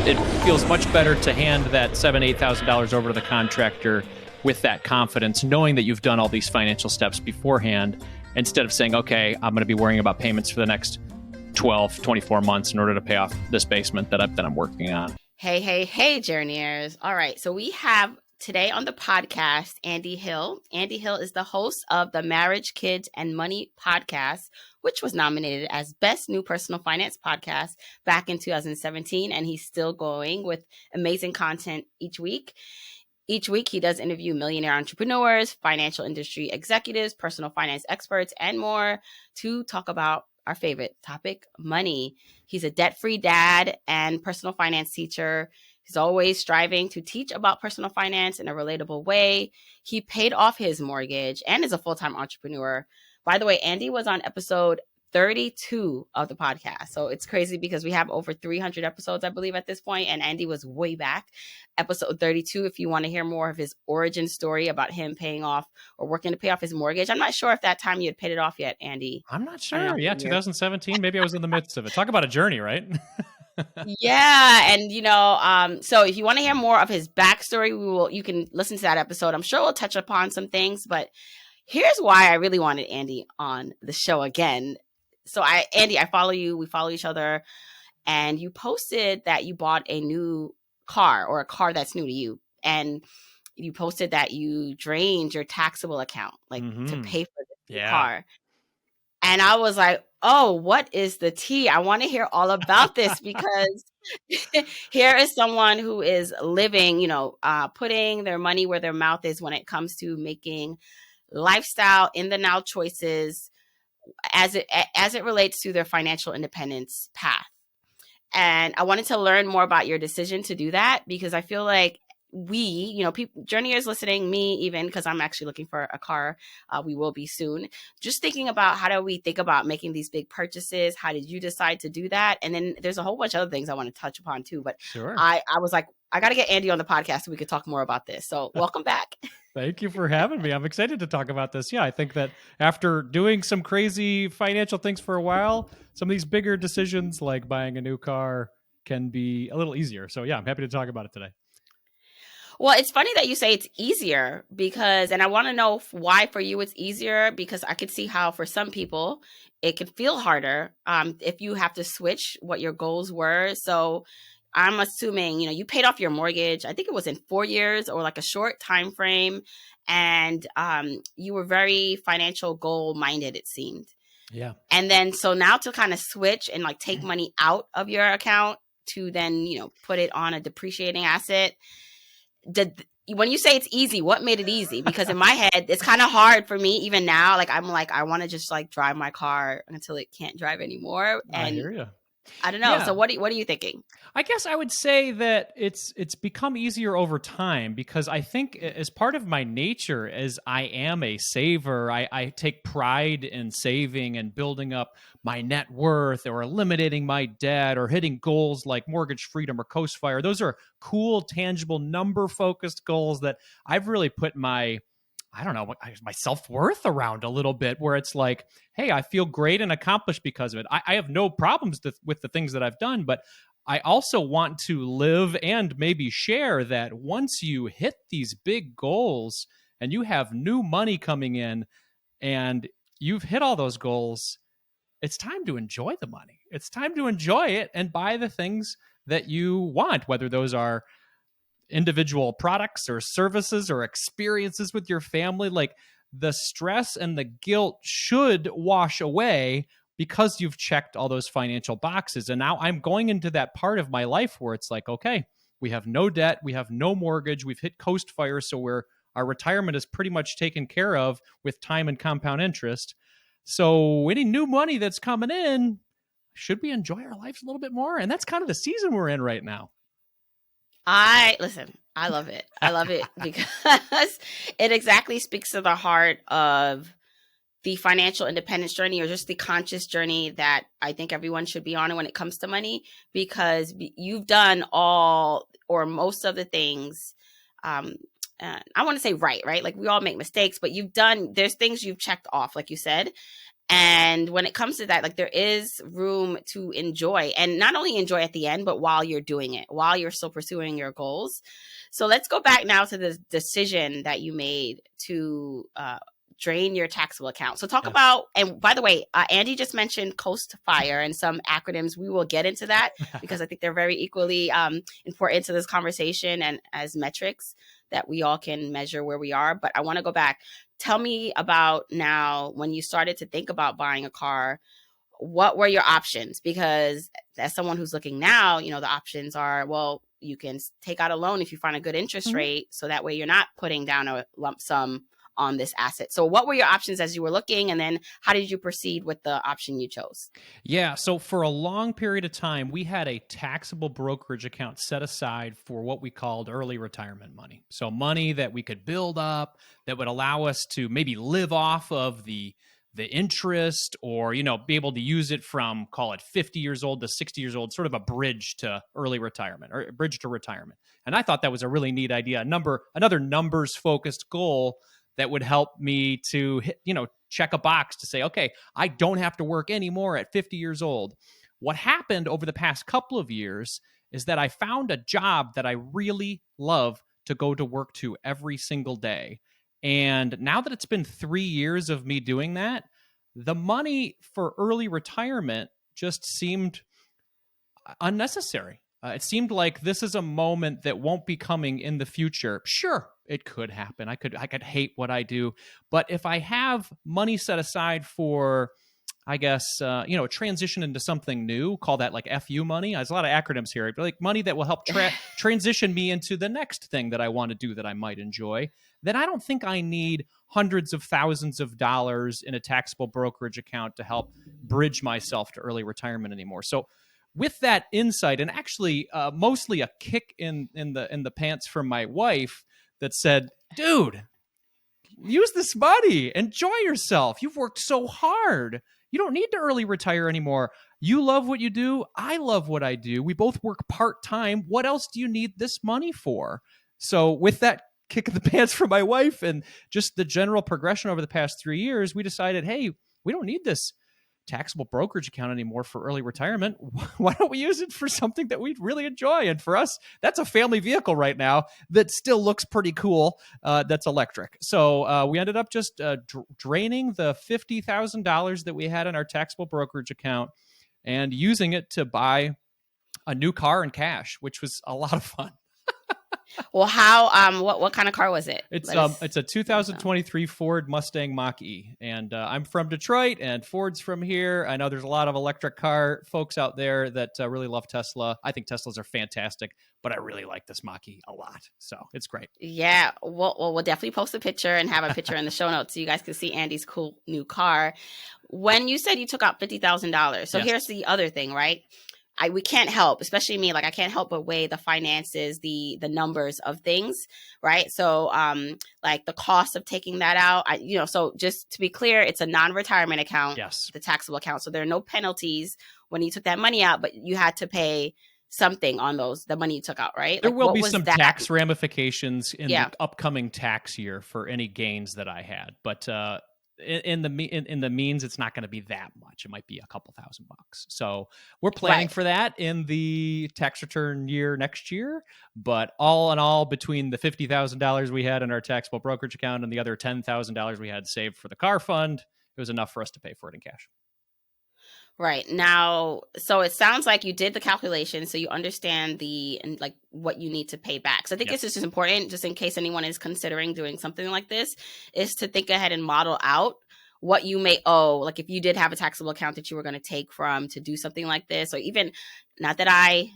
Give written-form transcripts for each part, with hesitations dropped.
it feels much better to hand that $7,000, $8,000 over to the contractor with that confidence, knowing that you've done all these financial steps beforehand, instead of saying, okay, I'm going to be worrying about payments for the next 12, 24 months in order to pay off this basement that I'm working on. Hey, journeyers. All right. So we have today on the podcast, Andy Hill. Andy Hill is the host of the Marriage, Kids, and Money podcast, which was nominated as Best New Personal Finance Podcast back in 2017. And he's still going with amazing content each week. Each week, he does interview millionaire entrepreneurs, financial industry executives, personal finance experts, and more to talk about our favorite topic, money. He's a debt-free dad and personal finance teacher. He's always striving to teach about personal finance in a relatable way. He paid off his mortgage and is a full-time entrepreneur. By the way, Andy was on episode 32 of the podcast. So it's crazy because we have over 300 episodes, I believe, at this point, and Andy was way back, episode 32, if you want to hear more of his origin story about him paying off or working to pay off his mortgage. I'm not sure if that time you had paid it off yet, Andy. I'm not sure. Yeah, 2017. Maybe I was in the midst of it. Talk about a journey, right? Yeah. And, so if you want to hear more of his backstory, you can listen to that episode. I'm sure we'll touch upon some things, but here's why I really wanted Andy on the show again. So Andy, I follow you, we follow each other, and you posted that you bought a new car or a car that's new to you. And you posted that you drained your taxable account, to pay for the car. And I was like, oh, what is the tea? I want to hear all about this because here is someone who is living, putting their money where their mouth is when it comes to making lifestyle in the now choices as it relates to their financial independence path. And I wanted to learn more about your decision to do that because I feel like people, journeyers listening, me even, because I'm actually looking for a car. We will be soon. Just thinking about how do we think about making these big purchases? How did you decide to do that? And then there's a whole bunch of other things I want to touch upon too. But sure. I was like, I got to get Andy on the podcast so we could talk more about this. So welcome back. Thank you for having me. I'm excited to talk about this. Yeah, I think that after doing some crazy financial things for a while, some of these bigger decisions like buying a new car can be a little easier. So yeah, I'm happy to talk about it today. Well, it's funny that you say it's easier and I want to know why for you it's easier, because I could see how for some people it could feel harder if you have to switch what your goals were. So I'm assuming, you paid off your mortgage. I think it was in 4 years or like a short time frame. And you were very financial goal minded, it seemed. Yeah. And then so now to kind of switch and take money out of your account to then, put it on a depreciating asset. When you say it's easy, what made it easy? Because in my head, it's kind of hard for me even now. I want to just drive my car until it can't drive anymore. And I hear you. I don't know. Yeah. So what are you thinking? I guess I would say that it's become easier over time because I think as part of my nature as I am a saver, I take pride in saving and building up my net worth or eliminating my debt or hitting goals like mortgage freedom or Coast Fire. Those are cool, tangible, number-focused goals that I've really put my self-worth around a little bit, where it's like, hey, I feel great and accomplished because of it. I have no problems with the things that I've done, but I also want to live and maybe share that once you hit these big goals and you have new money coming in and you've hit all those goals, it's time to enjoy the money. It's time to enjoy it and buy the things that you want, whether those are individual products or services or experiences with your family. Like, the stress and the guilt should wash away because you've checked all those financial boxes. And now I'm going into that part of my life where it's like, okay, we have no debt, we have no mortgage, we've hit Coast Fire, so our retirement is pretty much taken care of with time and compound interest. So any new money that's coming in, should we enjoy our lives a little bit more? And that's kind of the season we're in right now. I love it. I love it because it exactly speaks to the heart of the financial independence journey, or just the conscious journey that I think everyone should be on when it comes to money, because you've done all or most of the things. I want to say right? Like, we all make mistakes, but there's things you've checked off, like you said. And when it comes to that, like there is room to enjoy, and not only enjoy at the end, but while you're doing it, while you're still pursuing your goals. So let's go back now to the decision that you made to drain your taxable account. So talk Yes. about, and by the way, Andy just mentioned Coast Fire and some acronyms. We will get into that because I think they're very equally important to this conversation and as metrics that we all can measure where we are. But I want to go back. Tell me about now when you started to think about buying a car, what were your options? Because as someone who's looking now, you know, the options are, well, you can take out a loan if you find a good interest Mhm. rate. So that way you're not putting down a lump sum on this asset. So what were your options as you were looking? And then how did you proceed with the option you chose? Yeah. So for a long period of time, we had a taxable brokerage account set aside for what we called early retirement money. So money that we could build up that would allow us to maybe live off of the interest, or, you know, be able to use it from, call it 50 years old to 60 years old, sort of a bridge to early retirement or a bridge to retirement. And I thought that was a really neat idea. Another numbers focused goal that would help me to hit, you know, check a box to say, okay, I don't have to work anymore at 50 years old. What happened over the past couple of years is that I found a job that I really love to go to work to every single day. And now that it's been 3 years of me doing that, the money for early retirement just seemed unnecessary. It seemed like this is a moment that won't be coming in the future. Sure, it could happen. I could hate what I do, but if I have money set aside for, I guess, you know, transition into something new, call that like FU money. There's a lot of acronyms here, but like money that will help transition me into the next thing that I want to do that I might enjoy, then I don't think I need hundreds of thousands of dollars in a taxable brokerage account to help bridge myself to early retirement anymore. So with that insight, and actually mostly a kick in the pants from my wife that said, dude, use this money, enjoy yourself, you've worked so hard, you don't need to early retire anymore, you love what you do, I love what I do, we both work part-time, what else do you need this money for? So with that kick in the pants from my wife and just the general progression over the past 3 years, we decided, hey, we don't need this taxable brokerage account anymore for early retirement. Why don't we use it for something that we really enjoy? And for us, that's a family vehicle right now that still looks pretty cool. That's electric. So we ended up just draining the $50,000 that we had in our taxable brokerage account and using it to buy a new car in cash, which was a lot of fun. Well, how what kind of car was it? It's a 2023 Ford Mustang Mach-E, and I'm from Detroit, and Ford's from here. I know there's a lot of electric car folks out there that really love Tesla. I think Teslas are fantastic, but I really like this Mach-E a lot, so it's great. Yeah, we'll definitely post a picture and have a picture in the show notes so you guys can see Andy's cool new car. When you said you took out $50,000, so Yes. here's the other thing, right? We can't help, especially me, like I can't help but weigh the finances, the numbers of things, right? So like the cost of taking that out, so just to be clear, it's a non-retirement account, Yes. the taxable account. So there are no penalties when you took that money out, but you had to pay something on the money you took out, right? There Like, will what be was some that? tax ramifications in Yeah. the upcoming tax year for any gains that I had, but in the means, it's not going to be that much. It might be a couple $1,000. So we're planning Right. for that in the tax return year next year. But all in all, between the $50,000 we had in our taxable brokerage account and the other $10,000 we had saved for the car fund, it was enough for us to pay for it in cash. Right. Now, so it sounds like you did the calculation, so you understand like what you need to pay back. So I think Yes. this is just important, just in case anyone is considering doing something like this, is to think ahead and model out what you may owe. Like if you did have a taxable account that you were going to take from to do something like this, or even, not that I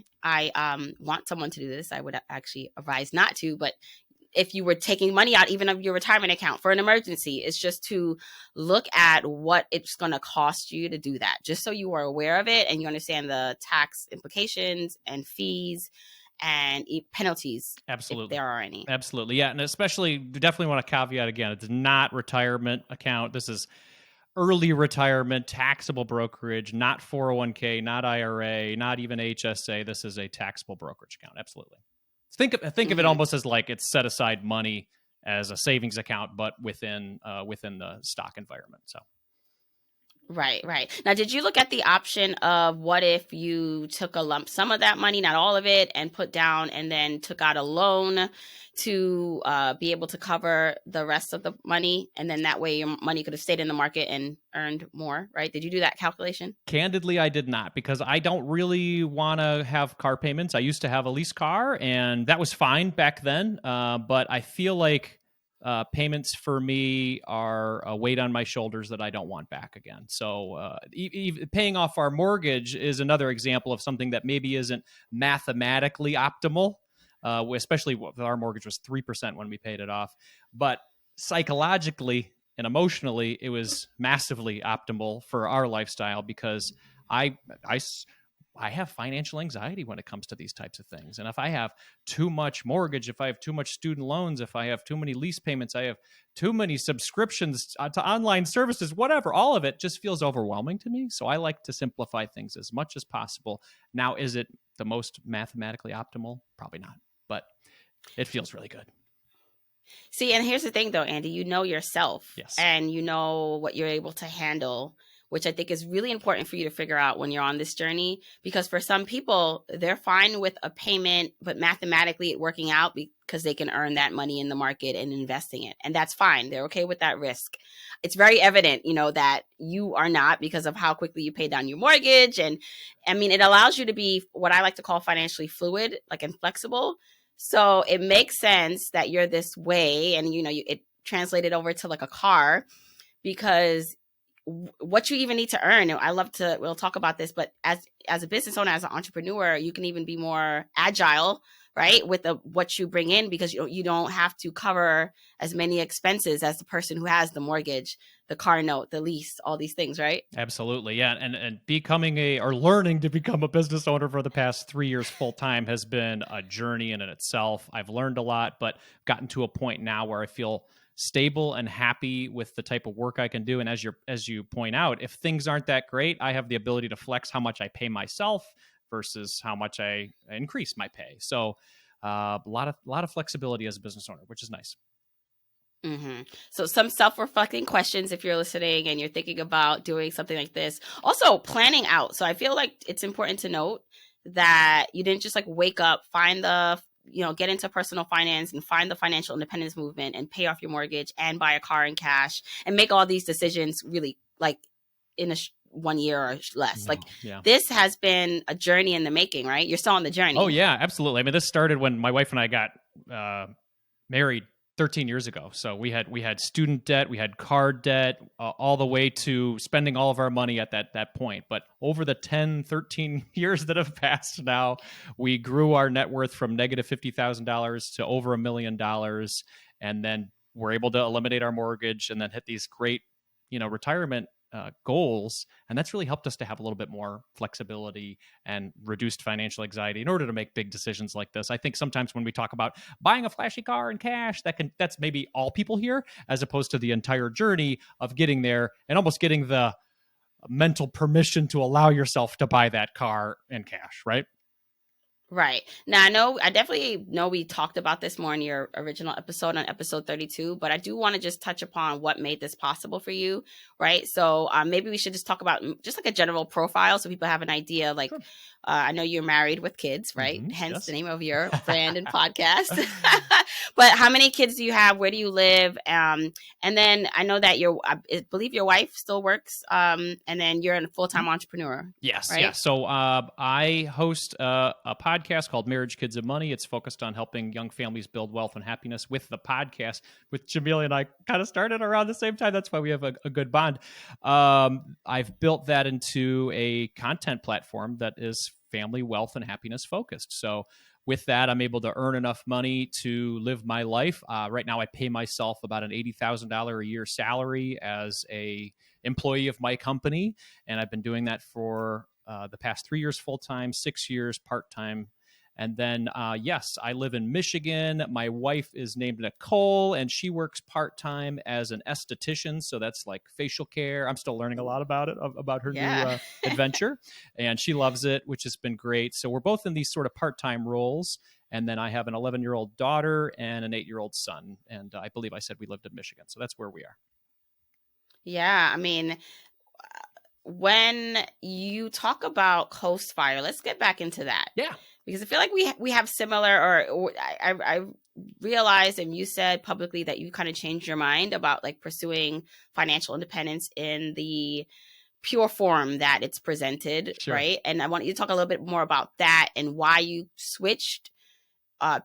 want someone to do this, I would actually advise not to, but if you were taking money out even of your retirement account for an emergency, it's just to look at what it's going to cost you to do that, just so you are aware of it and you understand the tax implications and fees and penalties. Absolutely. If there are any. Absolutely. Yeah. And especially, definitely want to caveat again, it's not retirement account. This is early retirement, taxable brokerage, not 401k, not IRA, not even HSA. This is a taxable brokerage account. Absolutely. Think of it almost as like it's set aside money as a savings account, but within the stock environment. So Right, right. Now, did you look at the option of what if you took a lump sum of that money, not all of it, and put down and then took out a loan to be able to cover the rest of the money? And then that way your money could have stayed in the market and earned more, right? Did you do that calculation? Candidly, I did not, because I don't really want to have car payments. I used to have a lease car, and that was fine back then. But I feel like payments for me are a weight on my shoulders that I don't want back again. So paying off our mortgage is another example of something that maybe isn't mathematically optimal, especially with our mortgage was 3% when we paid it off. But psychologically and emotionally, it was massively optimal for our lifestyle, because I, I, I have financial anxiety when it comes to these types of things. And if I have too much mortgage, if I have too much student loans, if I have too many lease payments, I have too many subscriptions to online services, whatever, all of it just feels overwhelming to me. So I like to simplify things as much as possible. Now, is it the most mathematically optimal? Probably not, but it feels really good. See, and here's the thing though, Andy, you know yourself Yes. and you know what you're able to handle, which I think is really important for you to figure out when you're on this journey. Because for some people, they're fine with a payment, but mathematically it working out because they can earn that money in the market and investing it. And that's fine. They're okay with that risk. It's very evident, that you are not, because of how quickly you pay down your mortgage. And I mean, it allows you to be what I like to call financially fluid, like, and flexible. So it makes sense that you're this way, and it translated over to like a car, because what you even need to earn. We'll talk about this, but as a business owner, as an entrepreneur, you can even be more agile, right, with what you bring in, because you don't have to cover as many expenses as the person who has the mortgage, the car note, the lease, all these things, right? Absolutely. Yeah. And becoming or learning to become a business owner for the past 3 years full time has been a journey in itself. I've learned a lot, but gotten to a point now where I feel stable and happy with the type of work I can do. And as you point out, if things aren't that great, I have the ability to flex how much I pay myself versus how much I increase my pay. So a lot of flexibility as a business owner, which is nice. Mm-hmm. So some self-reflecting questions if you're listening and you're thinking about doing something like this. Also, planning out. So I feel like it's important to note that you didn't just like wake up, get into personal finance and find the financial independence movement and pay off your mortgage and buy a car in cash and make all these decisions really like in 1 year or less. No, Like, yeah. this has been a journey in the making, right? You're still on the journey. Oh yeah, absolutely. I mean, this started when my wife and I got married 13 years ago. So we had student debt, we had card debt, all the way to spending all of our money at that point. But over the 10, 13 years that have passed now, we grew our net worth from negative $50,000 to over $1 million. And then we're able to eliminate our mortgage and then hit these great, retirement goals. And that's really helped us to have a little bit more flexibility and reduced financial anxiety in order to make big decisions like this. I think sometimes when we talk about buying a flashy car in cash, that's maybe all people hear, as opposed to the entire journey of getting there and almost getting the mental permission to allow yourself to buy that car in cash, right? Right. Now, I definitely know we talked about this more in your original episode, on episode 32, but I do want to just touch upon what made this possible for you, right? So maybe we should just talk about just like a general profile so people have an idea. Like, Sure. I know you're married with kids, right? Mm-hmm. Hence Yes. the name of your brand and podcast. But how many kids do you have? Where do you live? And then I know that I believe your wife still works, and then you're a full-time entrepreneur. Yes, right? yes. So I host a podcast called Marriage, Kids, and Money. It's focused on helping young families build wealth and happiness with the podcast, with Jamelia and I kind of started around the same time. That's why we have a good bond. I've built that into a content platform that is family, wealth, and happiness focused. So with that, I'm able to earn enough money to live my life. Right now, I pay myself about an $80,000 a year salary as a employee of my company, and I've been doing that for the past 3 years full time, 6 years part time. And then, yes, I live in Michigan. My wife is named Nicole, and she works part time as an esthetician. So that's like facial care. I'm still learning a lot about it, about her Yeah. new adventure, and she loves it, which has been great. So we're both in these sort of part time roles. And then I have an 11-year-old daughter and an 8-year-old son. And I believe I said we lived in Michigan. So that's where we are. Yeah. I mean, when you talk about Coast Fire, let's get back into that. Yeah. Because I feel like we have similar, or I realized, and you said publicly that you kind of changed your mind about like pursuing financial independence in the pure form that it's presented, Sure. right? And I want you to talk a little bit more about that and why you switched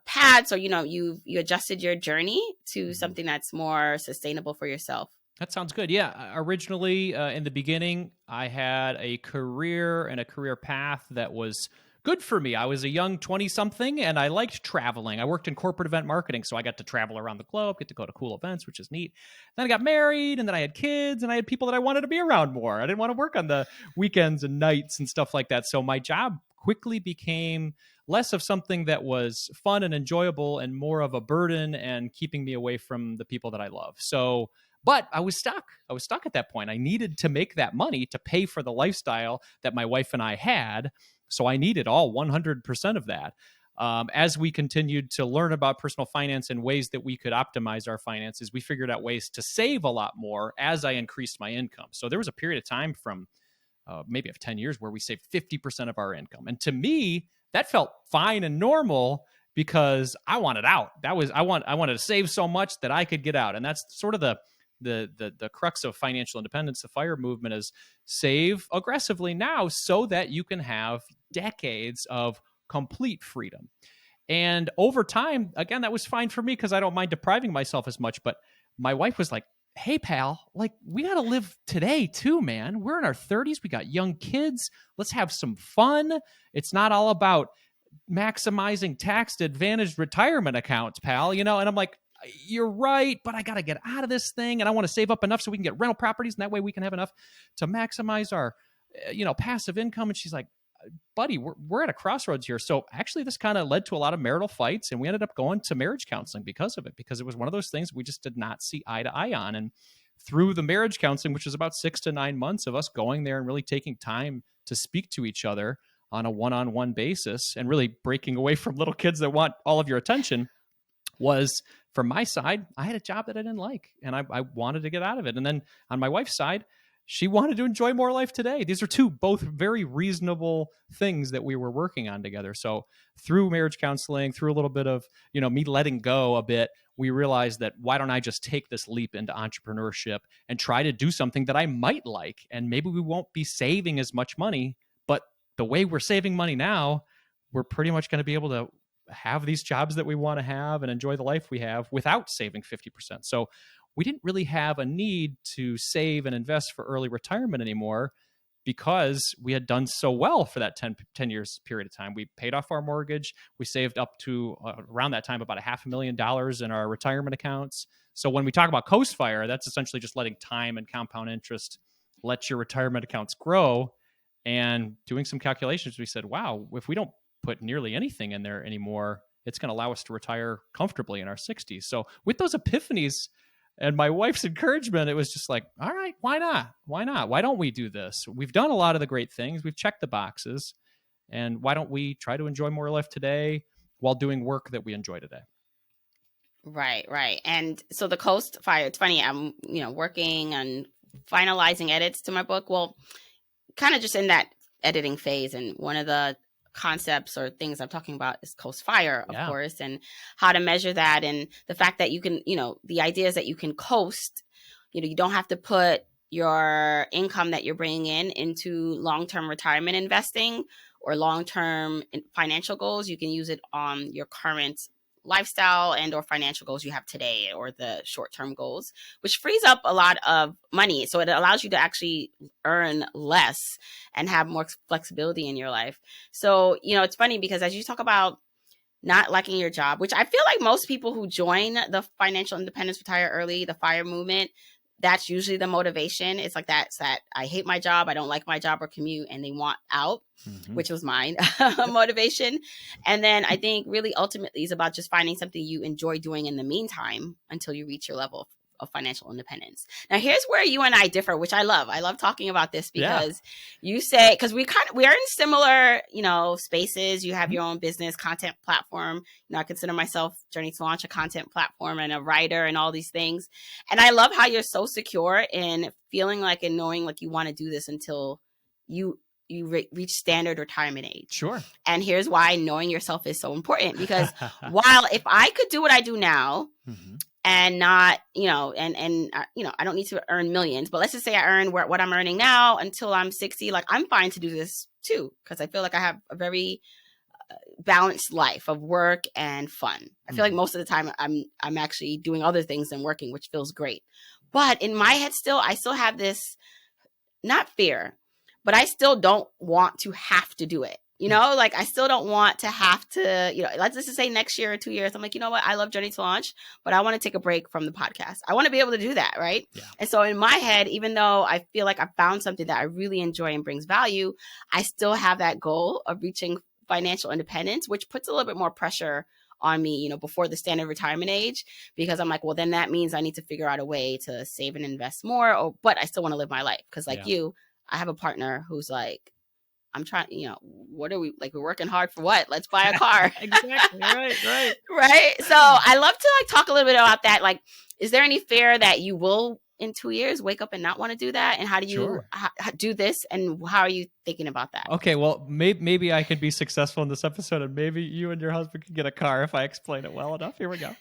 paths, or you adjusted your journey to something that's more sustainable for yourself. That sounds good. Yeah. Originally, in the beginning, I had a career and a career path that was good for me. I was a young 20-something and I liked traveling. I worked in corporate event marketing, so I got to travel around the globe, get to go to cool events, which is neat. Then I got married, and then I had kids, and I had people that I wanted to be around more. I didn't want to work on the weekends and nights and stuff like that. So my job quickly became less of something that was fun and enjoyable and more of a burden and keeping me away from the people that I love. So but I was stuck. I was stuck at that point. I needed to make that money to pay for the lifestyle that my wife and I had. So I needed all 100% of that. As we continued to learn about personal finance and ways that we could optimize our finances, we figured out ways to save a lot more as I increased my income. So there was a period of time from maybe of 10 years where we saved 50% of our income. And to me, that felt fine and normal because I wanted out. I wanted to save so much that I could get out. And that's sort of the crux of financial independence. The FIRE movement is save aggressively now so that you can have decades of complete freedom. And over time, again, that was fine for me because I don't mind depriving myself as much. But my wife was like, hey, pal, like we got to live today too, man. We're in our 30s. We got young kids. Let's have some fun. It's not all about maximizing tax advantaged retirement accounts, pal, And I'm like, you're right, but I got to get out of this thing, and I want to save up enough so we can get rental properties, and that way we can have enough to maximize our, passive income. And she's like, buddy, we're at a crossroads here. So actually, this kind of led to a lot of marital fights, and we ended up going to marriage counseling because of it, because it was one of those things we just did not see eye to eye on. And through the marriage counseling, which was about 6 to 9 months of us going there and really taking time to speak to each other on a one-on-one basis and really breaking away from little kids that want all of your attention, was from my side, I had a job that I didn't like, and I wanted to get out of it. And then on my wife's side, she wanted to enjoy more life today. These are two both very reasonable things that we were working on together. So through marriage counseling, through a little bit of, me letting go a bit, we realized that why don't I just take this leap into entrepreneurship and try to do something that I might like? And maybe we won't be saving as much money, but the way we're saving money now, we're pretty much going to be able to have these jobs that we want to have and enjoy the life we have without saving 50%. So we didn't really have a need to save and invest for early retirement anymore because we had done so well for that 10 years period of time. We paid off our mortgage. We saved up to around that time about $500,000 in our retirement accounts. So when we talk about Coast Fire, that's essentially just letting time and compound interest let your retirement accounts grow. And doing some calculations, we said, wow, if we don't put nearly anything in there anymore, it's going to allow us to retire comfortably in our 60s. So with those epiphanies and my wife's encouragement, it was just like, all right, why not? Why not? Why don't we do this? We've done a lot of the great things. We've checked the boxes. And why don't we try to enjoy more life today while doing work that we enjoy today? Right. And so the Coast Fire, it's funny, I'm, working on finalizing edits to my book. Well, kind of just in that editing phase. And one of the concepts or things I'm talking about is Coast Fire, of course, and how to measure that. And the fact that you can, the idea is that you can coast, you don't have to put your income that you're bringing in into long-term retirement investing or long-term financial goals. You can use it on your current lifestyle and or financial goals you have today, or the short-term goals, which frees up a lot of money. So it allows you to actually earn less and have more flexibility in your life. So, it's funny because as you talk about not liking your job, which I feel like most people who join the financial independence, retire early, the FIRE movement, that's usually the motivation. It's like that I hate my job, I don't like my job or commute, and they want out, which was mine motivation. And then I think really ultimately is about just finding something you enjoy doing in the meantime until you reach your level of of financial independence. Now, here's where you and I differ, which I love. I love talking about this because you say, because we are in similar, spaces. You have your own business content platform. I consider myself Journey to Launch a content platform and a writer and all these things. And I love how you're so secure in feeling like and knowing like you want to do this until you reach standard retirement age. Sure. And here's why knowing yourself is so important, because while if I could do what I do now and not, I don't need to earn millions, but let's just say I earn what I'm earning now until I'm 60, like I'm fine to do this too, because I feel like I have a very balanced life of work and fun. I feel like most of the time I'm actually doing other things than working, which feels great. But in my head I still have this, not fear, but I still don't want to have to do it. Like I still don't want to have to, let's just say next year or 2 years, I'm like, you know what? I love Journey to Launch, but I want to take a break from the podcast. I want to be able to do that. Right. Yeah. And so in my head, even though I feel like I found something that I really enjoy and brings value, I still have that goal of reaching financial independence, which puts a little bit more pressure on me, before the standard retirement age, because I'm like, well, then that means I need to figure out a way to save and invest more, but I still want to live my life. Cause like I have a partner who's like, I'm trying, what are we, like, we're working hard for what? Let's buy a car. Exactly. Right. Right. So I love to like talk a little bit about that. Like, is there any fear that you will in 2 years wake up and not want to do that? And how do you do this? And how are you thinking about that? Okay. Well, maybe I could be successful in this episode, and maybe you and your husband could get a car if I explain it well enough. Here we go.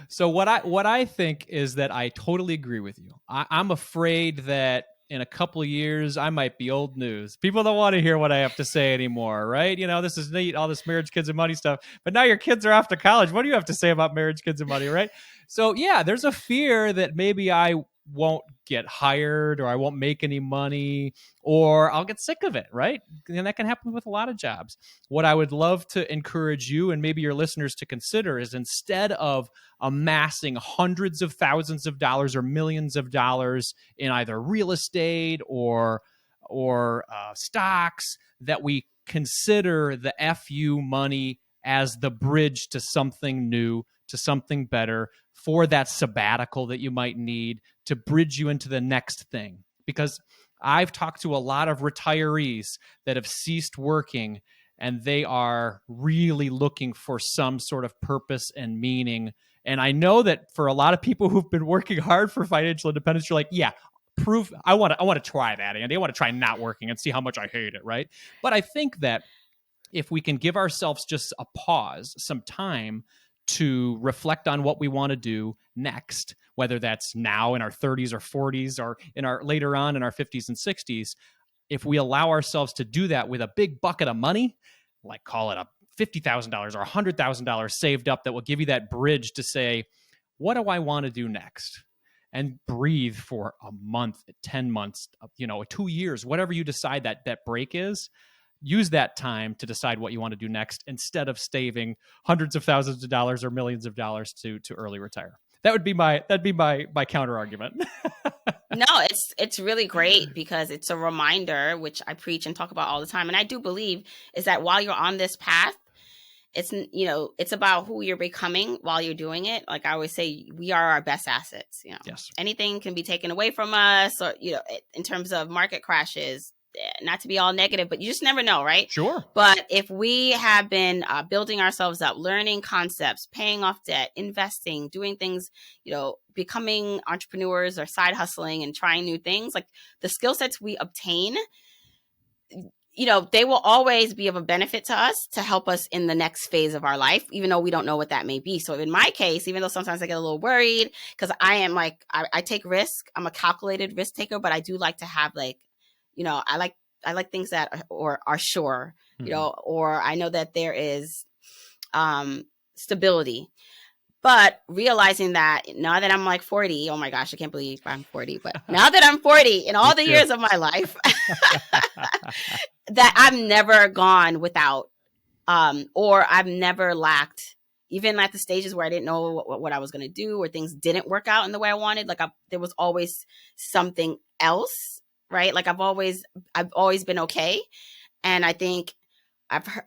So what I think is that I totally agree with you. I'm afraid that in a couple of years, I might be old news. People don't want to hear what I have to say anymore, right? This is neat, all this marriage, kids, and money stuff. But now your kids are off to college. What do you have to say about marriage, kids, and money, right? So yeah, there's a fear that maybe I won't get hired, or I won't make any money, or I'll get sick of it, right? And that can happen with a lot of jobs. What I would love to encourage you and maybe your listeners to consider is, instead of amassing hundreds of thousands of dollars or millions of dollars in either real estate or stocks, that we consider the FU money as the bridge to something new, to something better, for that sabbatical that you might need to bridge you into the next thing. Because I've talked to a lot of retirees that have ceased working, and they are really looking for some sort of purpose and meaning. And I know that for a lot of people who've been working hard for financial independence, you're like, yeah, proof. I want to try that, Andy. I want to try not working and see how much I hate it, right? But I think that if we can give ourselves just a pause, some time to reflect on what we want to do next, whether that's now in our 30s or 40s, or later on in our 50s and 60s, if we allow ourselves to do that with a big bucket of money, like call it a $50,000 or $100,000 saved up, that will give you that bridge to say, what do I want to do next? And breathe for a month, 10 months, 2 years, whatever you decide that break is. Use that time to decide what you want to do next, instead of saving hundreds of thousands of dollars or millions of dollars to early retire. That'd be my counter argument. No, it's really great, because it's a reminder, which I preach and talk about all the time. And I do believe is that while you're on this path, it's about who you're becoming while you're doing it. Like I always say, we are our best assets. Yes. Anything can be taken away from us, or, in terms of market crashes, not to be all negative, but you just never know, right? Sure. But if we have been building ourselves up, learning concepts, paying off debt, investing, doing things, becoming entrepreneurs or side hustling and trying new things, like the skill sets we obtain, they will always be of a benefit to us to help us in the next phase of our life, even though we don't know what that may be. So in my case, even though sometimes I get a little worried, because I am like, I take risk. I'm a calculated risk taker, but I do like to have I like things that are sure, or I know that there is stability. But realizing that now that I'm like 40, oh my gosh, I can't believe I'm 40. But now that I'm 40, in all the years of my life, that I've never gone without, or I've never lacked, even at the stages where I didn't know what I was going to do, or things didn't work out in the way I wanted. Like there was always something else. Right. Like I've always been okay. And I think I've heard,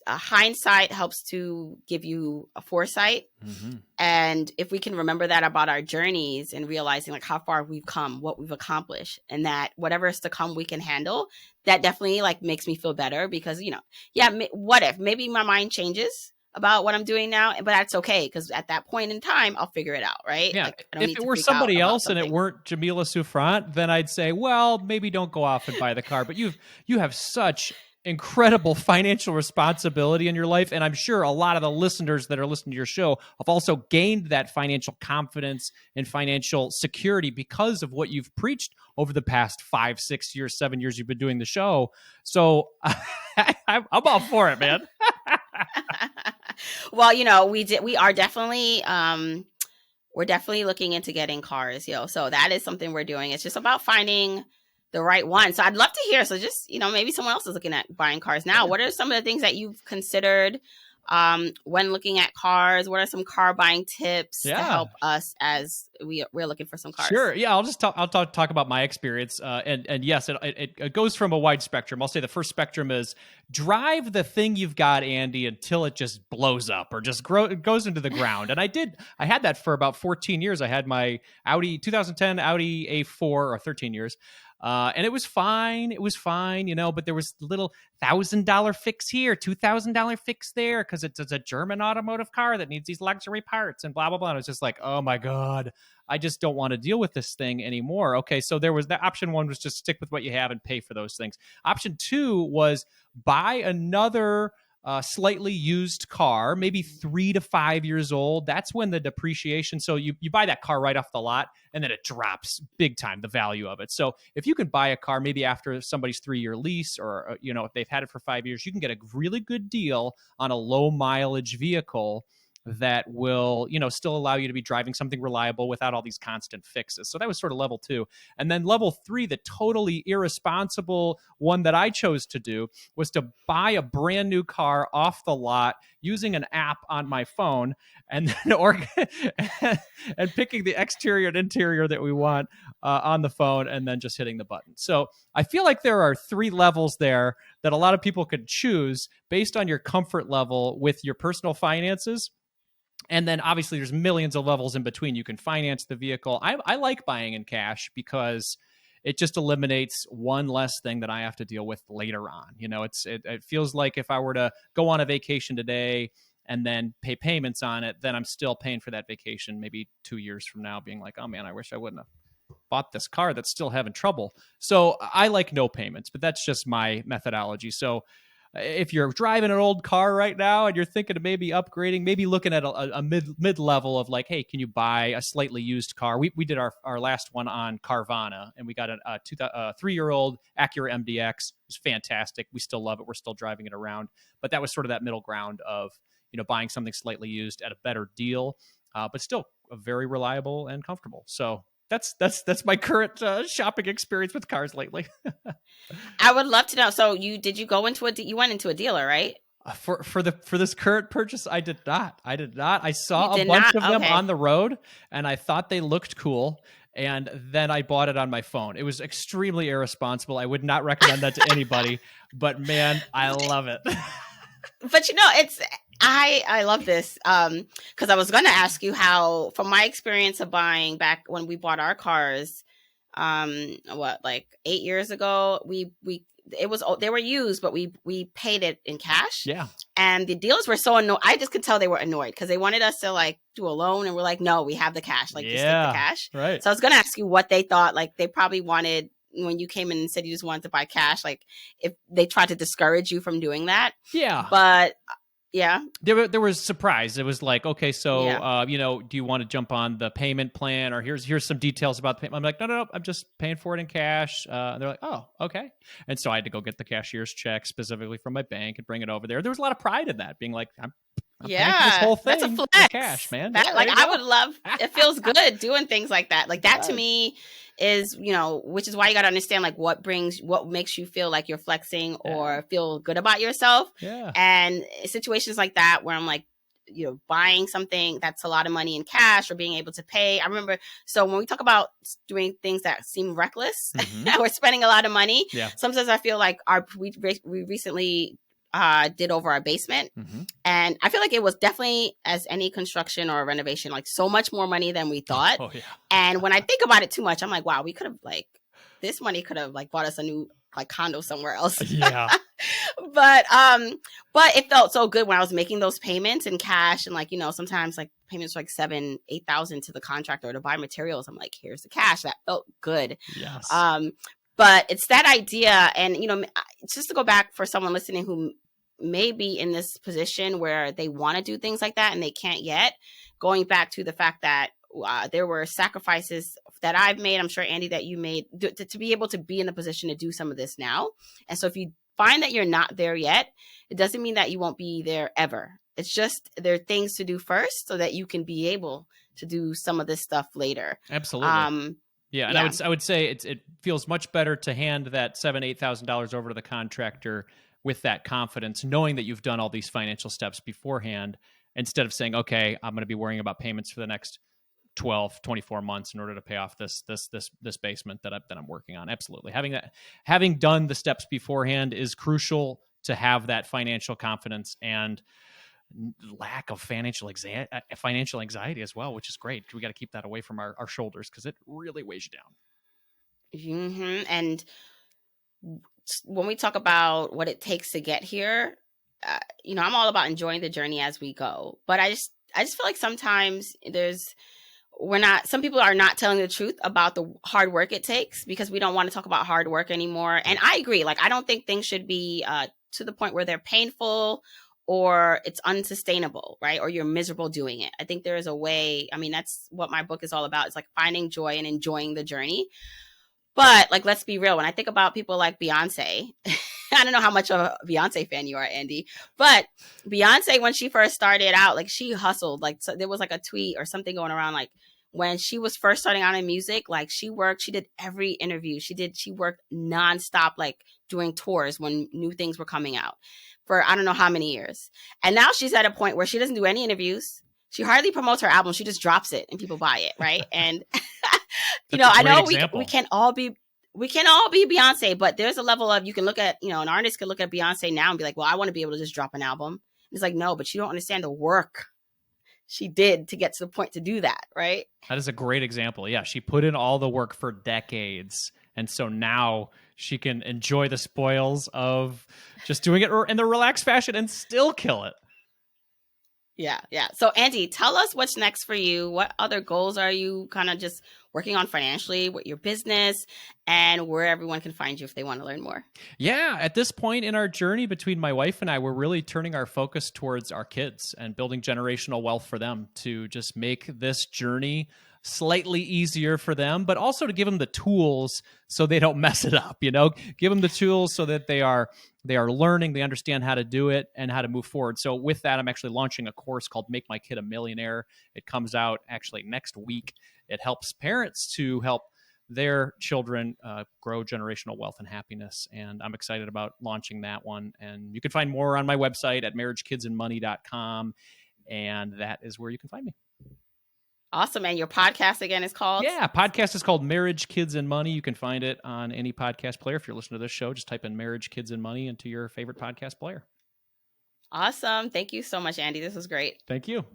hindsight helps to give you a foresight. Mm-hmm. And if we can remember that about our journeys and realizing like how far we've come, what we've accomplished, and that whatever is to come we can handle, that definitely like makes me feel better because, what if maybe my mind changes about what I'm doing now, but that's okay because at that point in time I'll figure it out, right? Yeah, Like I don't if need it to were freak out somebody about else and it something. weren't Jamila Souffrant, then I'd say, well, maybe don't go off and buy the car. But you have such incredible financial responsibility in your life, and I'm sure a lot of the listeners that are listening to your show have also gained that financial confidence and financial security because of what you've preached over the past 5, 6 years, 7 years you've been doing the show. So I'm all for it, man. Well, we are definitely we're definitely looking into getting cars, so that is something we're doing. It's just about finding the right one. So I'd love to hear. So just, maybe someone else is looking at buying cars now. What are some of the things that you've considered when looking at cars? What are some car buying tips to help us as we're looking for some cars? Sure. Yeah, I'll talk about my experience. And yes, it goes from a wide spectrum. I'll say the first spectrum is drive the thing you've got, Andy, until it just blows up or just goes into the ground. And I had that for about 14 years. I had my 2010 Audi A4 or 13 years. And it was fine. It was fine, but there was little $1,000 fix here, $2,000 fix there, because it's a German automotive car that needs these luxury parts and blah, blah, blah. And I was just like, oh my God, I just don't want to deal with this thing anymore. Okay, so there was that option one was just stick with what you have and pay for those things. Option two was buy another slightly used car, maybe 3 to 5 years old. That's when the depreciation. So you buy that car right off the lot and then it drops big time, the value of it. So if you can buy a car maybe after somebody's 3-year lease or, if they've had it for 5 years, you can get a really good deal on a low mileage vehicle that will, still allow you to be driving something reliable without all these constant fixes. So that was sort of level 2. And then level 3, the totally irresponsible one that I chose to do was to buy a brand new car off the lot using an app on my phone and then and picking the exterior and interior that we want on the phone and then just hitting the button. So I feel like there are 3 levels there that a lot of people could choose based on your comfort level with your personal finances. And then obviously there's millions of levels in between. You can finance the vehicle. I like buying in cash because it just eliminates one less thing that I have to deal with later on. It feels like if I were to go on a vacation today and then pay payments on it, then I'm still paying for that vacation maybe 2 years from now, being like, oh man, I wish I wouldn't have bought this car that's still having trouble. So I like no payments, but that's just my methodology. So if you're driving an old car right now and you're thinking of maybe upgrading, maybe looking at a mid level of like, hey, can you buy a slightly used car? We did our last one on Carvana, and we got a 3-year-old Acura MDX. It was fantastic. We still love it. We're still driving it around. But that was sort of that middle ground of buying something slightly used at a better deal, but still very reliable and comfortable. So that's my current shopping experience with cars lately. I would love to know. So you went into a dealer, right? For this current purchase, I did not. I saw a bunch of them on the road, and I thought they looked cool. And then I bought it on my phone. It was extremely irresponsible. I would not recommend that to anybody. But man, I love it. But I love this because I was going to ask you how, from my experience of buying back when we bought our cars, like 8 years ago, they were used, but we paid it in cash. Yeah. And the dealers were so annoyed. I just could tell they were annoyed because they wanted us to like do a loan, and we're like, no, we have the cash. Like, just take the cash. Right. So I was going to ask you what they thought. Like, they probably wanted, when you came in and said you just wanted to buy cash, like if they tried to discourage you from doing that. Yeah. But yeah, there was surprise. It was like, okay, so do you want to jump on the payment plan, or here's some details about the payment? I'm like, no, I'm just paying for it in cash. They're like, oh, okay. And so I had to go get the cashier's check specifically from my bank and bring it over there. There was a lot of pride in that, being like, I'm paying for this whole thing. That's a flex. In cash, man. I would love. It feels good doing things like that. Like that to me is, which is why you got to understand like what makes you feel like you're flexing or feel good about yourself. Yeah. And situations like that where I'm like, buying something that's a lot of money in cash or being able to pay. I remember, so when we talk about doing things that seem reckless, we're spending a lot of money. Yeah. Sometimes I feel like we recently did over our basement. Mm-hmm. And I feel like it was definitely, as any construction or renovation, like so much more money than we thought. Oh, yeah. And when I think about it too much, I'm like, wow, we could have this money could have bought us a new condo somewhere else. Yeah. but it felt so good when I was making those payments in cash, and sometimes payments were $7,000-8,000 to the contractor to buy materials. I'm like, here's the cash. That felt good. Yes. But it's that idea, and just to go back for someone listening who may be in this position where they want to do things like that and they can't yet, going back to the fact that there were sacrifices that I've made, I'm sure, Andy, that you made to be able to be in the position to do some of this now. And so if you find that you're not there yet, it doesn't mean that you won't be there ever. It's just there are things to do first so that you can be able to do some of this stuff later. Absolutely. Yeah, and I would say it feels much better to hand that $7,000-8,000 over to the contractor with that confidence, knowing that you've done all these financial steps beforehand, instead of saying, okay, I'm going to be worrying about payments for the next 12, 24 months in order to pay off this basement that I'm working on. Absolutely. Having done the steps beforehand is crucial to have that financial confidence and lack of financial anxiety as well, which is great. We got to keep that away from our shoulders because it really weighs you down. Mm-hmm. And when we talk about what it takes to get here, I'm all about enjoying the journey as we go. But I just feel like sometimes some people are not telling the truth about the hard work it takes because we don't want to talk about hard work anymore. And I agree. I don't think things should be to the point where they're painful or it's unsustainable, right? Or you're miserable doing it. I think there is a way. I mean, that's what my book is all about. It's finding joy and enjoying the journey. But let's be real. When I think about people like Beyonce, I don't know how much of a Beyonce fan you are, Andy, but Beyonce, when she first started out, she hustled. So there was a tweet or something going around, when she was first starting out in music, she did every interview. She worked nonstop, doing tours when new things were coming out for I don't know how many years. And now she's at a point where she doesn't do any interviews. She hardly promotes her album. She just drops it and people buy it, right? And I know we can all be Beyonce, but there's a level of, you can look at, an artist could look at Beyonce now and be like, well, I want to be able to just drop an album. It's no, but you don't understand the work she did to get to the point to do that, right? That is a great example. Yeah, she put in all the work for decades. And so now she can enjoy the spoils of just doing it in the relaxed fashion and still kill it. Yeah. So Andy, tell us what's next for you. What other goals are you kind of just working on financially with your business, and where everyone can find you if they want to learn more? Yeah, at this point in our journey between my wife and I, we're really turning our focus towards our kids and building generational wealth for them to just make this journey slightly easier for them, but also to give them the tools so they don't mess it up, give them the tools so that they are learning, they understand how to do it and how to move forward. So with that, I'm actually launching a course called Make My Kid a Millionaire. It comes out actually next week. It helps parents to help their children grow generational wealth and happiness. And I'm excited about launching that one. And you can find more on my website at marriagekidsandmoney.com. And that is where you can find me. Awesome. And your podcast again is called? Yeah, podcast is called Marriage, Kids, and Money. You can find it on any podcast player. If you're listening to this show, just type in Marriage, Kids, and Money into your favorite podcast player. Awesome. Thank you so much, Andy. This was great. Thank you.